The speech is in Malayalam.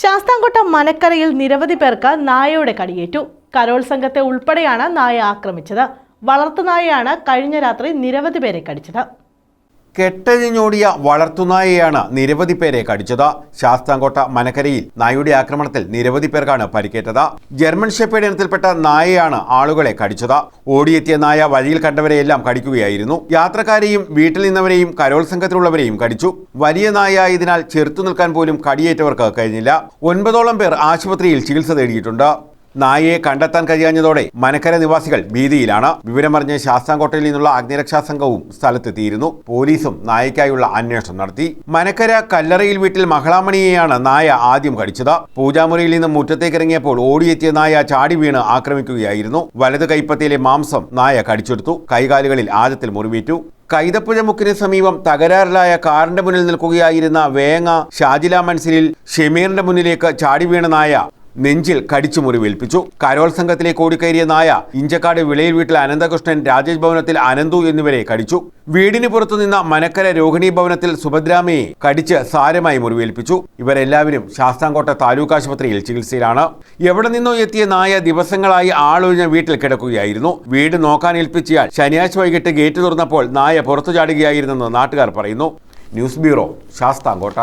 ശാസ്താംകോട്ട മനക്കരയിൽ നിരവധി പേർക്ക് നായയുടെ കടിയേറ്റു. കരോൾ സംഘത്തെ ഉൾപ്പെടെയാണ് നായ ആക്രമിച്ചത്. വളർത്തുനായയാണ് കഴിഞ്ഞ രാത്രി നിരവധി പേരെ കടിച്ചത്. കെട്ടഴിഞ്ഞോടിയ വളർത്തുനായയാണ് നിരവധി പേരെ കടിച്ചത്. ശാസ്താംകോട്ട മനക്കരയിൽ നായയുടെ ആക്രമണത്തിൽ നിരവധി പേർക്കാണ് പരിക്കേറ്റത്. ജർമ്മൻ ഷെപ്പേർഡ് ഇനത്തിൽപ്പെട്ട നായയാണ് ആളുകളെ കടിച്ചത്. ഓടിയെത്തിയ നായ വഴിയിൽ കണ്ടവരെയെല്ലാം കടിക്കുകയായിരുന്നു. യാത്രക്കാരെയും വീട്ടിൽ നിന്നവരെയും കരോൾ സംഘത്തിലുള്ളവരെയും കടിച്ചു. വലിയ നായ ആയതിനാൽ ചെറുത്തു നിൽക്കാൻ പോലും കടിയേറ്റവർക്ക് കഴിഞ്ഞില്ല. 9ഓളം പേർ ആശുപത്രിയിൽ ചികിത്സ തേടിയിട്ടുണ്ട്. നായയെ കണ്ടെത്താൻ കഴിയാഞ്ഞതോടെ മനക്കര നിവാസികൾ ഭീതിയിലാണ്. വിവരമറിഞ്ഞ് ശാസ്താംകോട്ടയിൽ നിന്നുള്ള അഗ്നിരക്ഷാ സംഘവും സ്ഥലത്തെത്തിയിരുന്നു. പോലീസും നായയ്ക്കായുള്ള അന്വേഷണം നടത്തി. മനക്കര കല്ലറയിൽ വീട്ടിൽ മഹളാമണിയെയാണ് നായ ആദ്യം കടിച്ചത്. പൂജാമുറിയിൽ നിന്ന് മുറ്റത്തേക്കിറങ്ങിയപ്പോൾ ഓടിയെത്തിയ നായ ചാടി വീണ് ആക്രമിക്കുകയായിരുന്നു. വലത് കൈപ്പത്തിയിലെ മാംസം നായ കടിച്ചെടുത്തു. കൈകാലുകളിൽ ആഴത്തിൽ മുറിവേറ്റു. കൈതപ്പുഴ മുക്കിന് സമീപം തകരാറിലായ കാറിന്റെ മുന്നിൽ നിൽക്കുകയായിരുന്ന വേങ്ങ ഷാജില മൻസിലിൽ ഷമീറിന്റെ മുന്നിലേക്ക് ചാടി വീണ നായ നെഞ്ചിൽ കടിച്ചു മുറിവേൽപ്പിച്ചു. കരോൾ സംഘത്തിലേക്ക് ഓടിക്കയറിയ നായ ഇഞ്ചക്കാട് വിളയിൽ വീട്ടിൽ അനന്തകൃഷ്ണൻ, രാജേഷ് ഭവനത്തിൽ അനന്തു എന്നിവരെ കടിച്ചു. വീടിന് പുറത്തുനിന്ന മനക്കര രോഹിണി ഭവനത്തിൽ സുഭദ്രാമയെ കടിച്ച് സാരമായി മുറിവേൽപ്പിച്ചു. ഇവരെല്ലാവരും ശാസ്താംകോട്ട താലൂക്ക് ആശുപത്രിയിൽ ചികിത്സയിലാണ്. എവിടെ നിന്നോ എത്തിയ നായ ദിവസങ്ങളായി ആളൊഴിഞ്ഞ വീട്ടിൽ കിടക്കുകയായിരുന്നു. വീട് നോക്കാൻ ഏൽപ്പിച്ചയാൾ ശനിയാഴ്ച വൈകിട്ട് ഗേറ്റ് തുറന്നപ്പോൾ നായ പുറത്തു ചാടുകയായിരുന്നെന്ന് നാട്ടുകാർ പറയുന്നു. News bureau, Sasthamkotta.